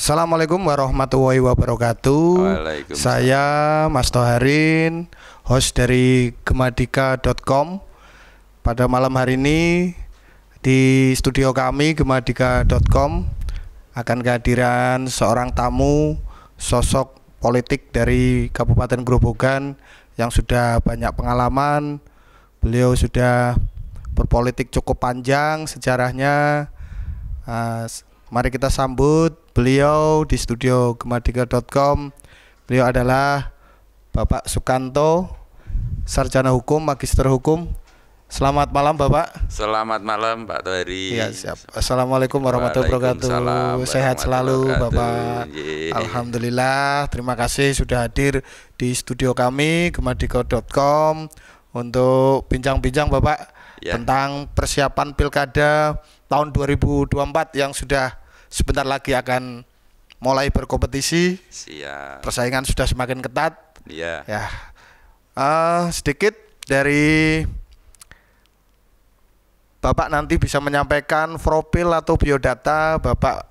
Assalamualaikum warahmatullahi wabarakatuh. Saya Mas Toharin, host dari gemadika.com. Pada malam hari ini di studio kami gemadika.com akan kehadiran seorang tamu, sosok politik dari Kabupaten Grobogan yang sudah banyak pengalaman. Beliau sudah berpolitik cukup panjang sejarahnya. Mari kita sambut beliau di studio gemadika.com. Beliau adalah Bapak Sukanto, sarjana hukum, magister hukum. Selamat malam Bapak. Selamat malam Pak Tohari. Ya, siap. Assalamualaikum warahmatullahi wabarakatuh. Sehat selalu Bapak. Alhamdulillah. Terima kasih sudah hadir di studio kami gemadika.com untuk bincang-bincang Bapak tentang persiapan pilkada tahun 2024 yang sudah sebentar lagi akan mulai berkompetisi. Siap. Persaingan sudah semakin ketat. Iya. Ya. Sedikit dari Bapak nanti bisa menyampaikan profil atau biodata Bapak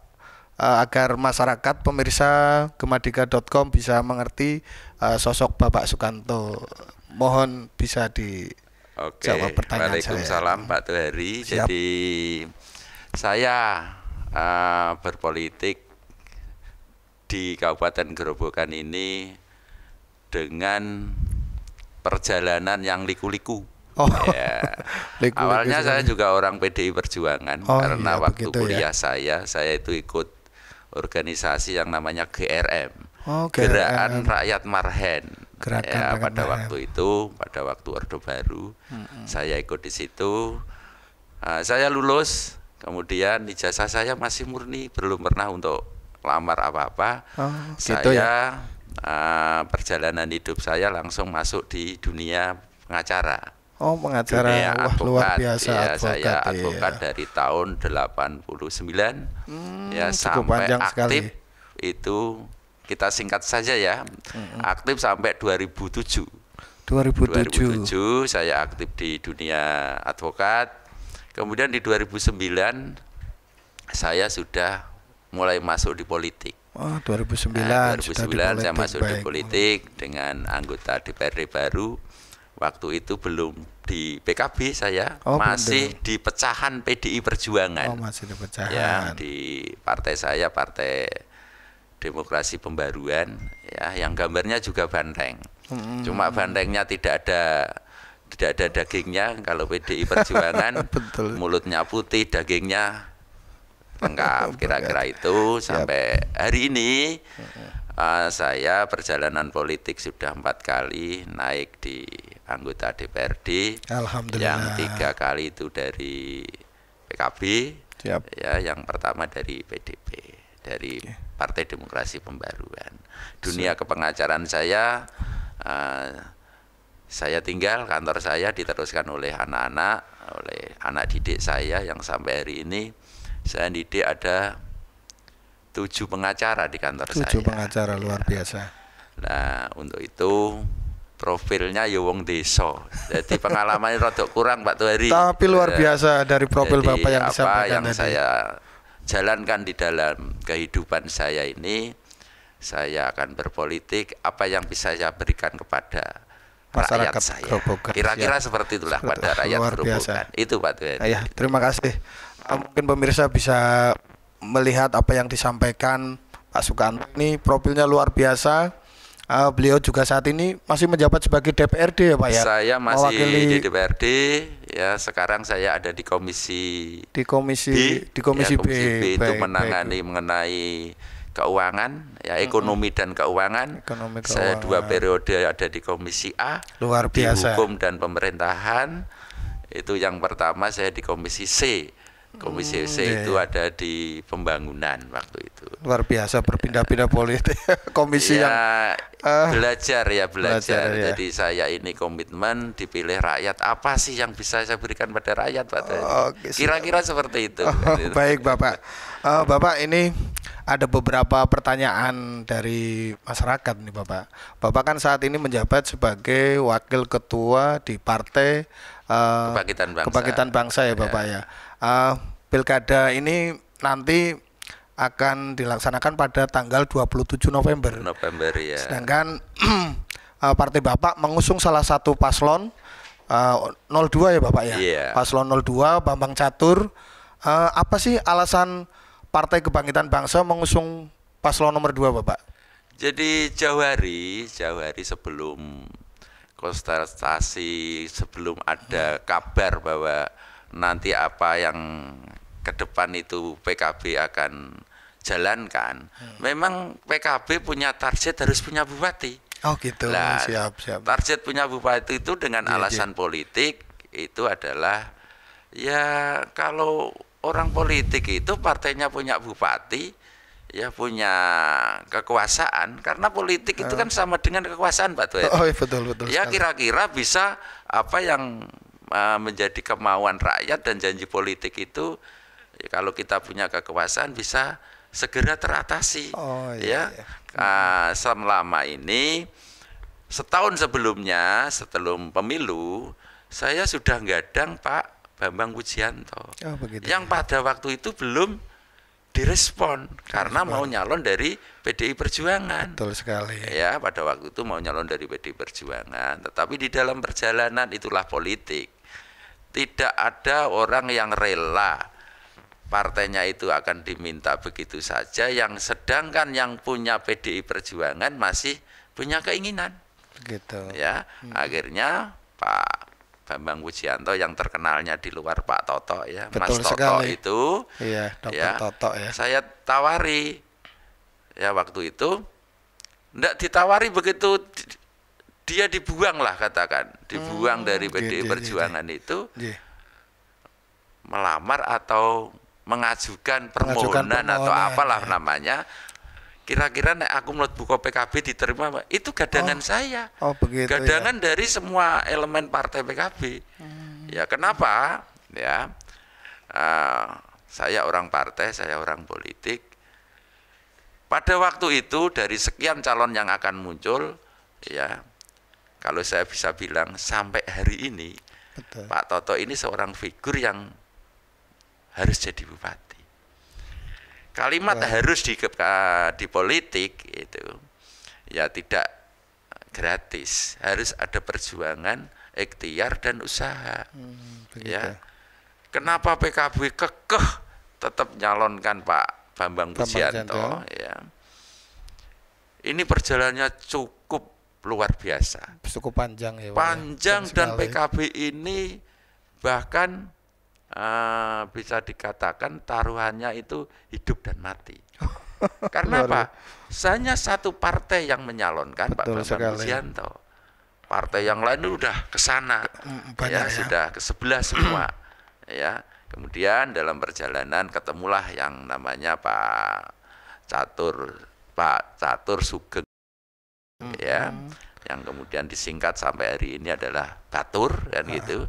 agar masyarakat pemirsa gemadika.com bisa mengerti sosok Bapak Sukanto. Mohon bisa dijawab pertanyaan saya. Waalaikumsalam Pak Tohari. Jadi saya berpolitik di Kabupaten Grobogan ini dengan perjalanan yang liku-liku. Ya. Awalnya saya juga orang PDI Perjuangan karena waktu kuliah saya itu ikut organisasi yang namanya GRM, Gerakan Rakyat Marhen. Pada waktu itu, pada waktu Orde Baru, saya ikut di situ. Saya lulus, kemudian ijazah saya masih murni, belum pernah untuk lamar apa-apa. Saya perjalanan hidup saya langsung masuk di dunia pengacara. Pengacara. Wah, luar biasa. Ya, saya advokat dari tahun 89 ya sampai aktif sekali. Itu kita singkat saja ya. Aktif sampai 2007. 2007 saya aktif di dunia advokat. Kemudian di 2009 saya sudah mulai masuk di politik. 2009 saya masuk di politik dengan anggota DPRD baru. Waktu itu belum di PKB saya, masih di pecahan PDI Perjuangan. Masih di pecahan. Ya, di partai saya, Partai Demokrasi Pembaruan, ya, yang gambarnya juga banteng. Cuma bantengnya tidak ada dagingnya. Kalau PDI Perjuangan mulutnya putih, dagingnya lengkap. Kira-kira itu sampai hari ini. Saya perjalanan politik sudah 4 kali naik di anggota DPRD. Alhamdulillah. Yang 3 kali itu dari PKB. Ya, yang pertama dari PDP, dari Partai Demokrasi Pembaruan. Dunia kepengacaran saya tinggal, kantor saya diteruskan oleh anak-anak, oleh anak didik saya yang sampai hari ini saya didik ada 7 pengacara di kantor saya. 7 pengacara, luar biasa. Nah, untuk itu profilnya ya wong desa. Jadi pengalamannya rada kurang Pak Tohari. Tapi luar biasa dari profil Bapak yang disampaikan yang saya jalankan di dalam kehidupan saya ini, saya akan berpolitik apa yang bisa saya berikan kepada rakyat saya. Kira-kira seperti itulah pada rakyat Grobogan. Itu Pak Tohari. Ya, terima kasih. Mungkin pemirsa bisa melihat apa yang disampaikan Pak Sukanto ini, profilnya luar biasa. Beliau juga saat ini masih menjabat sebagai DPRD ya Pak ya. Saya masih di DPRD ya. Sekarang saya ada di komisi B. Komisi B itu mengenai keuangan ya, ekonomi dan keuangan. Saya 2 periode ada di komisi A, luar biasa, di hukum dan pemerintahan. Itu yang pertama. Saya di komisi C. Komisi C itu ada di pembangunan waktu itu. Luar biasa, berpindah-pindah politik. Komisi yang belajar. Jadi saya ini komitmen dipilih rakyat. Apa sih yang bisa saya berikan pada rakyat Pak? Kira-kira seperti itu. Baik Bapak. Bapak, ini ada beberapa pertanyaan dari masyarakat nih Bapak. Bapak kan saat ini menjabat sebagai wakil ketua di Partai Kebangkitan Bangsa ya Bapak ya. Pilkada ini nanti akan dilaksanakan pada tanggal 27 November. November ya. Sedangkan partai Bapak mengusung salah satu paslon 02 ya Bapak ya. Yeah. Paslon 02 Bambang Catur. Apa sih alasan Partai Kebangkitan Bangsa mengusung paslon nomor 2 Bapak? Jadi jauh hari sebelum konsultasi, sebelum ada kabar bahwa nanti apa yang ke depan itu PKB akan jalankan, memang PKB punya target harus punya bupati. Oh gitu, Nah, siap. Target punya bupati itu dengan alasan politik itu adalah ya kalau orang politik itu partainya punya bupati, ya punya kekuasaan, karena politik itu kan sama dengan kekuasaan Pak Tuan. Oh iya, betul. Ya kira-kira bisa apa yang menjadi kemauan rakyat dan janji politik itu ya, kalau kita punya kekuasaan bisa segera teratasi. Oh, iya. Selama ini setahun sebelumnya sebelum pemilu saya sudah gadang Pak Bambang Wijiyanto. Oh, begitu. Yang pada waktu itu belum direspon karena mau nyalon dari PDI Perjuangan. Betul sekali. Ya, pada waktu itu mau nyalon dari PDI Perjuangan, tetapi di dalam perjalanan itulah politik. Tidak ada orang yang rela partainya itu akan diminta begitu saja, yang sedangkan yang punya PDI Perjuangan masih punya keinginan. Begitu. Ya, akhirnya Pak Bambang Wijiyanto yang terkenalnya di luar Pak Toto ya, Betul Mas Toto sekali. itu, Iya, Dr. ya, Toto ya. saya tawari, ya waktu itu, enggak ditawari begitu dia dibuang lah katakan, dibuang dari PDI Perjuangan itu, melamar atau mengajukan permohonan atau apalah namanya. Kira-kira nek aku mlebu PKB diterima, itu gadangan saya. Oh begitu. Gadangan dari semua elemen partai PKB. Ya kenapa? Ya, saya orang partai, saya orang politik. Pada waktu itu dari sekian calon yang akan muncul, ya, kalau saya bisa bilang sampai hari ini, Betul. Pak Toto ini seorang figur yang harus jadi bupati. Kalimat harus di politik itu ya tidak gratis, harus ada perjuangan, ikhtiar dan usaha. Ya. Kenapa PKB kekeh tetap nyalonkan Pak Bambang Wijiyanto? Ya. Ini perjalanannya cukup luar biasa. Cukup panjang ya. Panjang dan PKB ini bahkan bisa dikatakan taruhannya itu hidup dan mati. Karena apa? Hanya satu partai yang menyalonkan Pak Bambang Wijiyanto. Partai yang lain itu udah ke sana, ya, sudah ke sebelah semua. Ya, kemudian dalam perjalanan ketemulah yang namanya Pak Catur Sugeng, ya, yang kemudian disingkat sampai hari ini adalah Batur, kan gitu.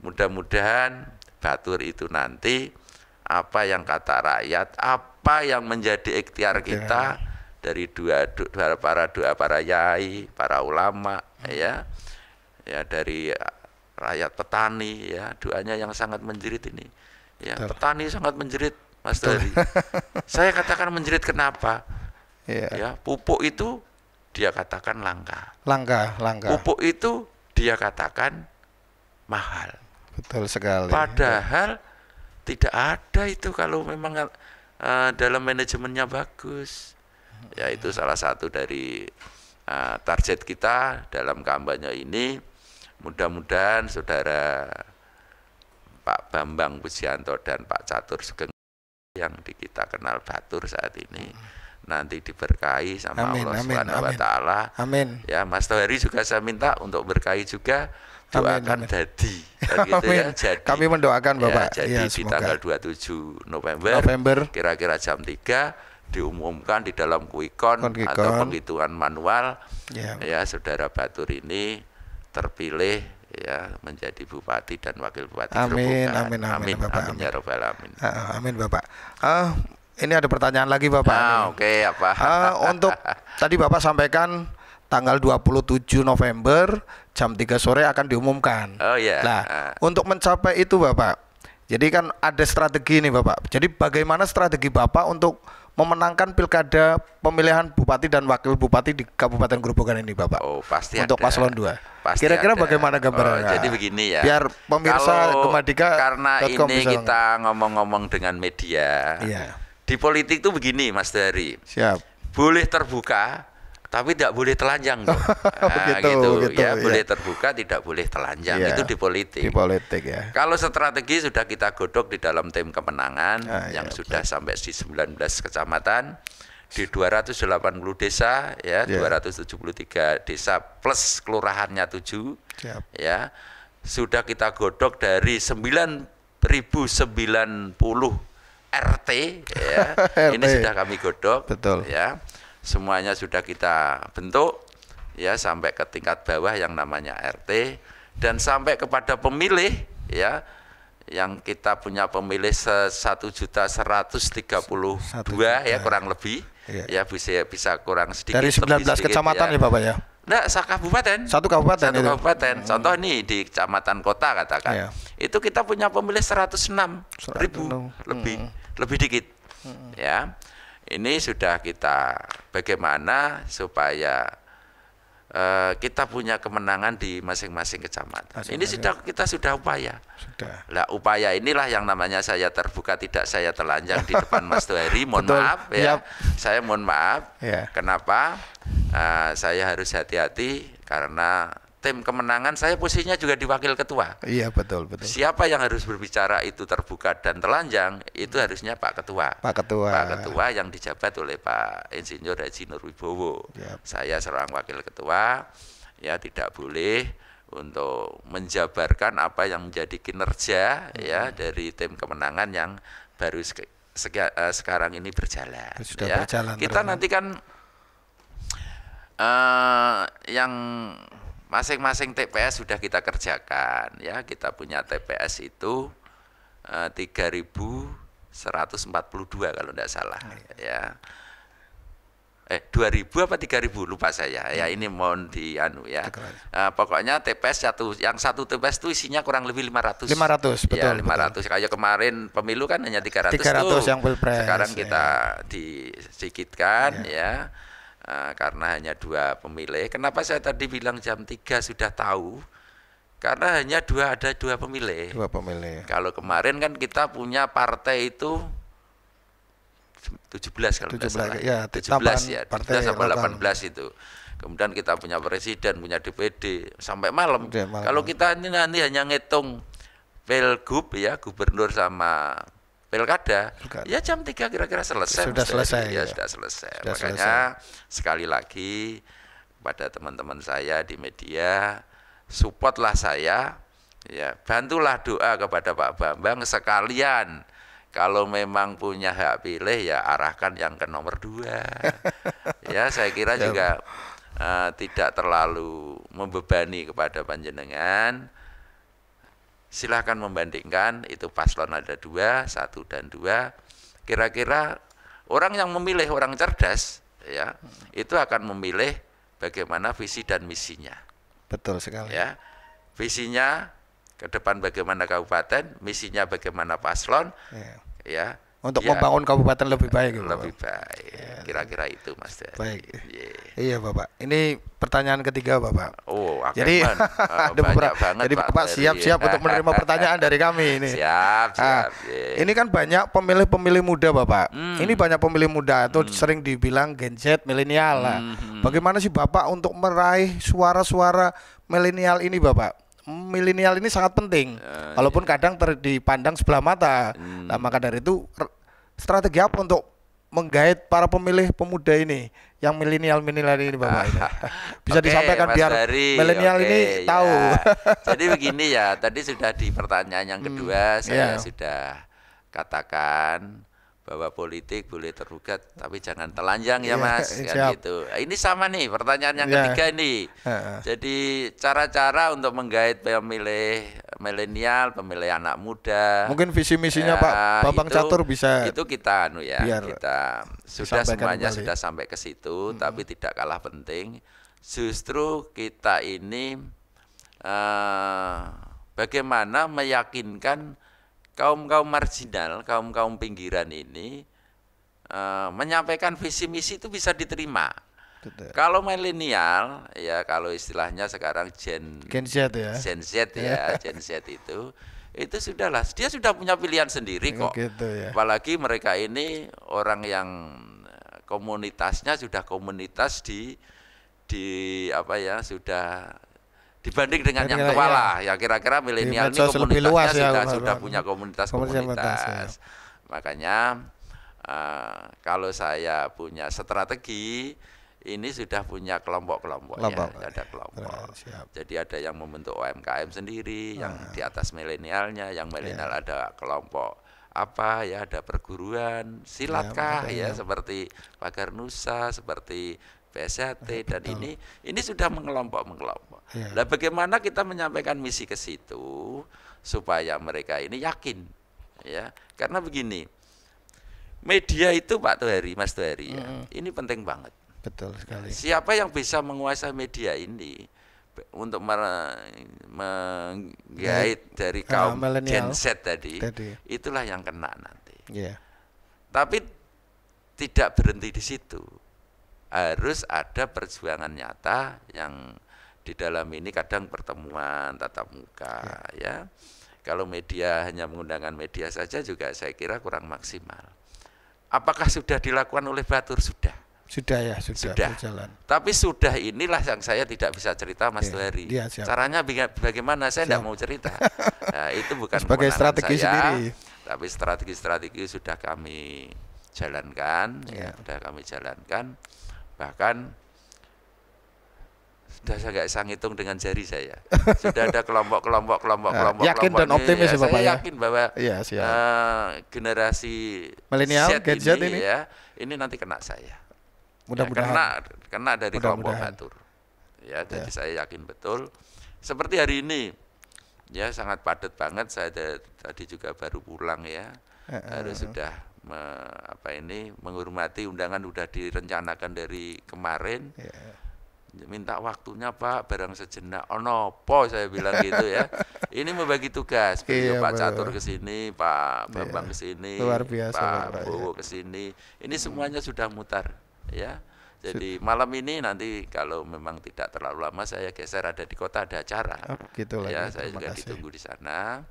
Mudah-mudahan Batur itu nanti apa yang kata rakyat, apa yang menjadi ikhtiar kita dari para yai, para ulama, ya dari rakyat petani, ya doanya yang sangat menjerit ini, ya petani sangat menjerit, Mas Dari. Saya katakan menjerit kenapa? Ya pupuk itu dia katakan langka. Pupuk itu dia katakan mahal. Betul sekali. Padahal tidak ada itu kalau memang dalam manajemennya bagus. Ya itu salah satu dari target kita dalam kampanye ini. Mudah-mudahan saudara Pak Bambang Wijiyanto dan Pak Catur Sugeng yang kita kenal Batur saat ini nanti diberkahi sama Allah Subhanahu wa taala. Amin. Ya, Mas Tohari juga saya minta untuk berkahi juga. Doakan jadi, gitu ya. Jadi, kami mendoakan Bapak. Ya, jadi di tanggal 27 November, kira-kira jam 3 diumumkan di dalam kuikon atau penghitungan manual, ya saudara Batur ini terpilih ya menjadi bupati dan wakil bupati Gerobokan. Amin Bapak. Amin ya robbal alamin. Amin Bapak. Ini ada pertanyaan lagi Bapak. Oke, apa? Untuk tadi Bapak sampaikan tanggal 27 November jam 3 sore akan diumumkan. Oh iya. Nah, untuk mencapai itu Bapak, jadi kan ada strategi nih Bapak. Jadi bagaimana strategi Bapak untuk memenangkan pilkada pemilihan bupati dan wakil bupati di Kabupaten Grobogan ini, Bapak? Oh, pasti untuk ada. paslon 2. Pasti Kira-kira ada. bagaimana gambarannya? Jadi begini ya. Biar pemirsa Gemadika karena ini kita ngomong-ngomong dengan media. Iya. Di politik tuh begini, Mas Dari. Siap. Boleh terbuka, tapi tidak boleh telanjang dong. Gitu ya, boleh terbuka, tidak boleh telanjang. Itu di politik. Di politik ya. Kalau strategi sudah kita godok di dalam tim kemenangan yang sudah sampai di 19 kecamatan, di 280 desa ya, 273 desa plus kelurahannya 7. Ya. Sudah kita godok dari 9.090 RT ya. Ini sudah kami godok. Betul. Ya. Semuanya sudah kita bentuk ya sampai ke tingkat bawah yang namanya RT dan sampai kepada pemilih ya yang kita punya pemilih 1.132 ya kurang lebih ya bisa kurang sedikit dari 19 kecamatan ya Bapak ya. Enggak, kabupaten. Satu kabupaten. Contoh nih di kecamatan kota katakan. Itu kita punya pemilih 106.000 lebih dikit. Ya. Ini sudah kita bagaimana supaya kita punya kemenangan di masing-masing kecamatan. Ini kita sudah upaya. Lah upaya inilah yang namanya saya terbuka tidak saya telanjang di depan Mas Tuhari. Mohon maaf ya. Saya mohon maaf. Kenapa? Saya harus hati-hati karena tim kemenangan saya posisinya juga di wakil ketua. Iya betul. Siapa yang harus berbicara itu terbuka dan telanjang itu harusnya Pak Ketua. Pak Ketua yang dijabat oleh Pak Insinyur Haji Nurwibowo. Saya seorang wakil ketua ya tidak boleh untuk menjabarkan apa yang menjadi kinerja ya dari tim kemenangan yang baru sekarang ini berjalan. Sudah berjalan. Kita nanti kan yang masing-masing TPS sudah kita kerjakan ya, kita punya TPS itu 3.142 kalau tidak salah ya. 2.000 apa 3.000 lupa saya ya, ini mohon dianu ya. Pokoknya TPS satu TPS itu isinya kurang lebih 500 betul. Ya 500 kayak kemarin pemilu kan hanya 300 yang pilpres. Sekarang kita disedikitkan ya. Karena hanya 2 pemilih. Kenapa saya tadi bilang jam 3 sudah tahu? Karena hanya ada 2 pemilih. 2 pemilih. Kalau kemarin kan kita punya partai itu 17 kalau tidak salah. Ya, 17 ya, 17 sampai 18 itu. Kemudian kita punya presiden, punya DPD sampai malam. Kalau kita ini nanti hanya ngitung Pilgub ya, gubernur sama pilkada, ya jam 3 kira-kira selesai. Sudah selesai. Sudah selesai. Makanya sekali lagi pada teman-teman saya di media, supportlah saya, ya bantulah doa kepada Pak Bambang sekalian. Kalau memang punya hak pilih ya arahkan yang ke nomor 2. Ya saya kira juga tidak terlalu membebani kepada panjenengan. Silahkan membandingkan, itu paslon ada 2, 1 dan 2. Kira-kira orang yang memilih orang cerdas, ya, itu akan memilih bagaimana visi dan misinya. Betul sekali. Ya, visinya ke depan bagaimana kabupaten, misinya bagaimana paslon, ya. Untuk membangun kabupaten lebih baik. Lebih baik. Kira-kira itu Mas. Baik. Iya Bapak. Ini pertanyaan ketiga Bapak. Oh, jadi ada beberapa. Jadi Bapak siap-siap untuk menerima pertanyaan dari kami ini. Siap. Ini kan banyak pemilih-pemilih muda Bapak. Ini banyak pemilih muda atau sering dibilang Gen Z, milenial lah. Bagaimana sih Bapak untuk meraih suara-suara milenial ini Bapak? Milenial ini sangat penting, walaupun kadang dipandang sebelah mata. Nah, maka dari itu strategi apa untuk menggait para pemilih pemuda ini, yang milenial ini Bapak ini? Bisa disampaikan biar milenial ini tahu. Jadi begini ya, tadi sudah di pertanyaan yang kedua saya sudah katakan bahwa politik boleh tergugat tapi jangan telanjang ya Mas, kan gitu. Ini sama nih pertanyaan yang ketiga ini. Jadi cara-cara untuk menggait pemilih milenial, pemilih anak muda. Mungkin visi misinya Pak Bambang Catur bisa. Itu kita kita sudah semuanya kembali. Sudah sampai ke situ, tapi tidak kalah penting. Justru kita ini bagaimana meyakinkan kaum-kaum marginal, kaum-kaum pinggiran ini menyampaikan visi misi itu bisa diterima. Betul. Kalau milenial ya, kalau istilahnya sekarang Gen Z ya. Gen Z ya, Gen Z itu sudahlah, dia sudah punya pilihan sendiri kok. Gitu ya. Apalagi mereka ini orang yang komunitasnya sudah komunitas di apa ya, sudah dibanding dengan yang tua lah ya, kira-kira milenial ini komunitasnya sudah punya komunitas. Ya. Makanya kalau saya punya strategi, ini sudah punya kelompok-kelompok ya, ada kelompok. Jadi ada yang membentuk UMKM sendiri, yang di atas milenialnya, yang milenial ada kelompok apa ya, ada perguruan silatkah ya, seperti Pagar Nusa, seperti PSHT, dan ini sudah mengelompok. Nah, bagaimana kita menyampaikan misi ke situ supaya mereka ini yakin ya, karena begini, media itu Pak Tuhari, Mas Tuhari ya, ini penting banget. Betul sekali. Siapa yang bisa menguasai media ini untuk menggait dari kaum Gen Z tadi, itulah yang kena nanti. Tapi tidak berhenti di situ. Harus ada perjuangan nyata yang di dalam ini, kadang pertemuan tatap muka ya. Kalau media hanya mengundangkan media saja juga saya kira kurang maksimal. Apakah sudah dilakukan oleh Batur? Sudah berjalan. Tapi sudah inilah yang saya tidak bisa cerita, Mas Tuhari. Caranya bagaimana saya tidak mau cerita. Nah, itu bukan sebagai strategi saya sendiri. Tapi strategi sudah kami jalankan, sudah kami jalankan. Bahkan sudah saya nggak bisa ngitung dengan jari saya. Sudah ada kelompok. Yakin dan optimis ya, Bapak, saya yakin bahwa generasi milenial Gen Z ini ya, ini nanti kena saya. Mudah-mudahan kena dari kelompok Batur. Ya, jadi saya yakin betul. Seperti hari ini, ya sangat padat banget. Saya tadi juga baru pulang ya. Harus sudah menghormati undangan, sudah direncanakan dari kemarin. Minta waktunya Pak, barang sejenak. Oh nopo, saya bilang gitu ya. Ini membagi tugas. Pak Catur ke sini, Pak Bambang ke sini, Pak Bowo ke sini. Ini semuanya sudah mutar. Ya, jadi malam ini nanti kalau memang tidak terlalu lama saya geser, ada di kota ada acara. Ya, saya juga ditunggu di sana.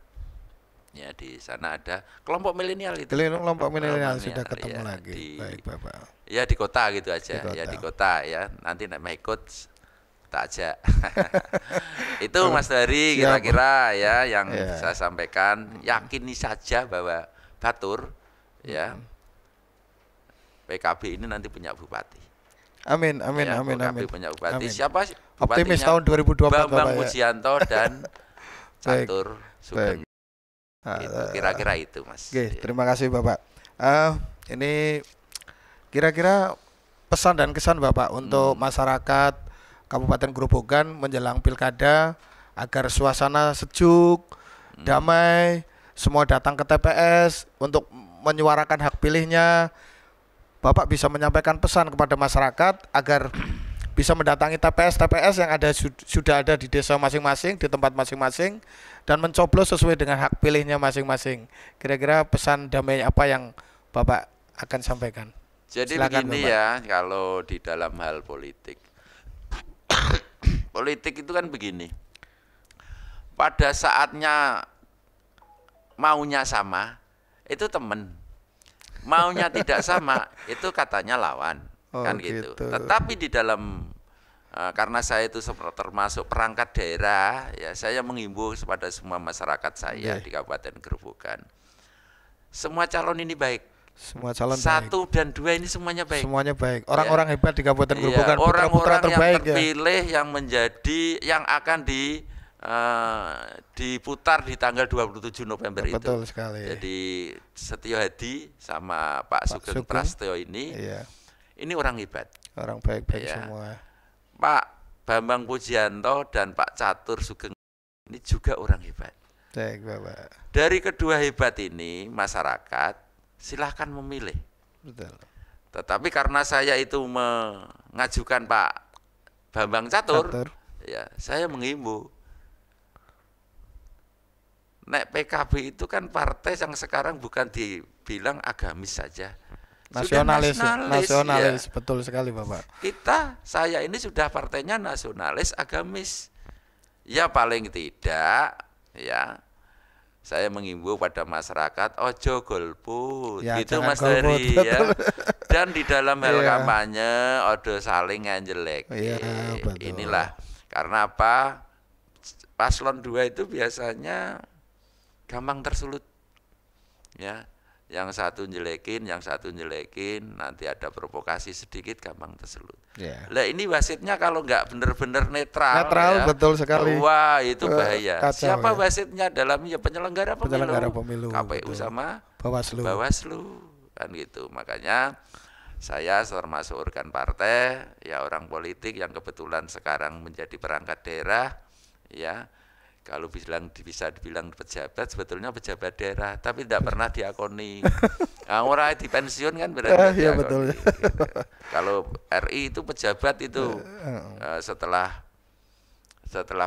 Ya, di sana ada kelompok milenial itu. Kelompok milenial sudah ketemu lagi. Baik, Bapak. Ya di kota gitu aja. Di kota ya. Nanti nek mau ikut tak ajak. Itu Mas Tuhari kira-kira ya yang saya sampaikan. Yakini saja bahwa Batur ya, PKB ini nanti punya bupati. Amin. PKB punya bupati. Siapa bupatinya? Optimis tahun 2024 Bambang Mujianto dan Catur Sugeng. Itu kira-kira itu, Mas. Terima kasih Bapak. Ini kira-kira pesan dan kesan Bapak untuk masyarakat Kabupaten Grobogan menjelang pilkada agar suasana sejuk, damai, semua datang ke TPS untuk menyuarakan hak pilihnya. Bapak bisa menyampaikan pesan kepada masyarakat agar bisa mendatangi TPS yang sudah ada di desa masing-masing, di tempat masing-masing, dan mencoblos sesuai dengan hak pilihnya masing-masing. Kira-kira pesan damai apa yang Bapak akan sampaikan? Jadi silakan, begini Bapak. Ya, kalau di dalam hal politik, politik itu kan begini. Pada saatnya maunya sama, itu teman. Maunya tidak sama, itu katanya lawan. Kan gitu. Tetapi di dalam karena saya itu termasuk perangkat daerah, ya saya menghimbau kepada semua masyarakat saya di Kabupaten Grobogan. Semua calon ini baik. Semua calon satu baik. dan dua ini semuanya baik. Semuanya baik. Orang-orang hebat di Kabupaten Grobogan, orang-orang yang terpilih yang menjadi yang akan diputar di tanggal 27 November itu. Betul sekali. Jadi Setio Hadi sama Pak Sugeng Prasetyo ini. Ini orang hebat. Orang baik-baik semua. Pak Bambang Pujianto dan Pak Catur Sugeng ini juga orang hebat. Baik, Bapak. Dari kedua hebat ini masyarakat silahkan memilih. Betul. Tetapi karena saya itu mengajukan Pak Bambang Catur. Ya saya menghimbau. Nek PKB itu kan partai yang sekarang bukan dibilang agamis saja. Nasionalis, betul sekali Bapak. Saya ini sudah partainya nasionalis agamis. Ya paling tidak ya saya menghimbau pada masyarakat ojo golput ya, gitu Mas Dari ya. Dan di dalam hal kampanye ojo saling nganjelek. Inilah karena apa? Paslon 2 itu biasanya gampang tersulut. Ya, yang satu njelekin, nanti ada provokasi sedikit gampang tersulut. Lah ini wasitnya kalau nggak benar-benar netral ya, betul sekali. Wah itu bahaya. Kacau, siapa wasitnya dalamnya? Penyelenggara pemilu. KPU betul. Sama Bawaslu kan gitu. Makanya saya termasuk organ partai, ya orang politik yang kebetulan sekarang menjadi perangkat daerah, ya. Kalau bisa dibilang pejabat, sebetulnya pejabat daerah, tapi tidak pernah diakoni. Nah, orang di pensiun kan berarti diakoni. Betul. Gitu. Kalau RI itu pejabat itu setelah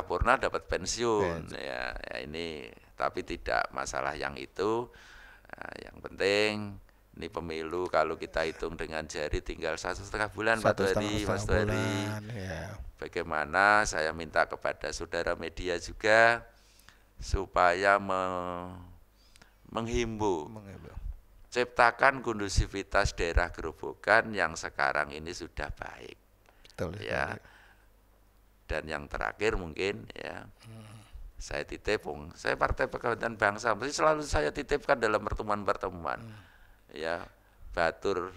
purna dapat pensiun. Ya ini, tapi tidak masalah yang itu. Nah, yang penting ini pemilu kalau kita hitung dengan jari tinggal 1,5 bulan, Mas Tuari. Ya. Bagaimana saya minta kepada saudara media juga supaya menghimbau, ciptakan kondusivitas daerah Gerobokan yang sekarang ini sudah baik. Betul, ya. Dan yang terakhir mungkin ya. Saya titip, saya Partai Persatuan Bangsa, mesti selalu saya titipkan dalam pertemuan-pertemuan. Ya, Batur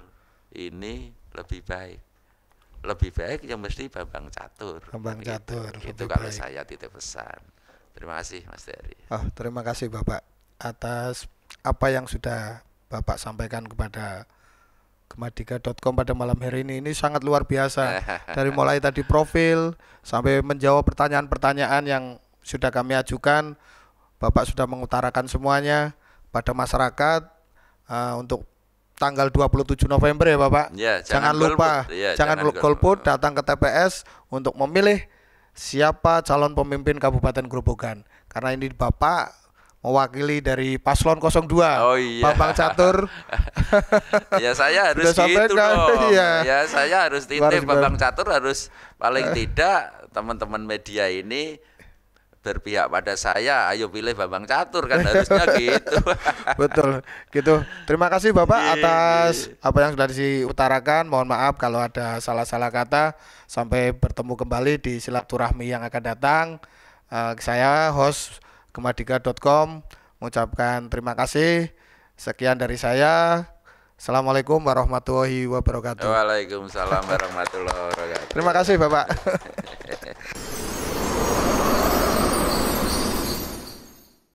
ini lebih baik yang mesti Bambang Catur. Itu kalau baik. Saya titip pesan. Terima kasih Mas Dari. Terima kasih Bapak atas apa yang sudah Bapak sampaikan kepada Gemadika.com pada malam hari ini. Ini sangat luar biasa. Dari mulai tadi profil sampai menjawab pertanyaan-pertanyaan yang sudah kami ajukan, Bapak sudah mengutarakan semuanya pada masyarakat. Untuk tanggal 27 November ya Bapak. Ya, jangan lupa, jangan golput, datang ke TPS untuk memilih siapa calon pemimpin Kabupaten Gerobokan. Karena ini Bapak mewakili dari Paslon 02, Bambang Catur. Ya saya harus gitu dong. Ya saya harus titip Bambang Catur, harus paling tidak teman-teman media ini berpihak pada saya, ayo pilih Bambang Catur kan harusnya gitu. Betul, gitu. Terima kasih Bapak atas apa yang sudah diutarakan. Mohon maaf kalau ada salah-salah kata. Sampai bertemu kembali di silaturahmi yang akan datang. Saya host Gemadika.com mengucapkan terima kasih. Sekian dari saya. Assalamualaikum warahmatullahi wabarakatuh. Waalaikumsalam warahmatullahi wabarakatuh. Terima kasih Bapak.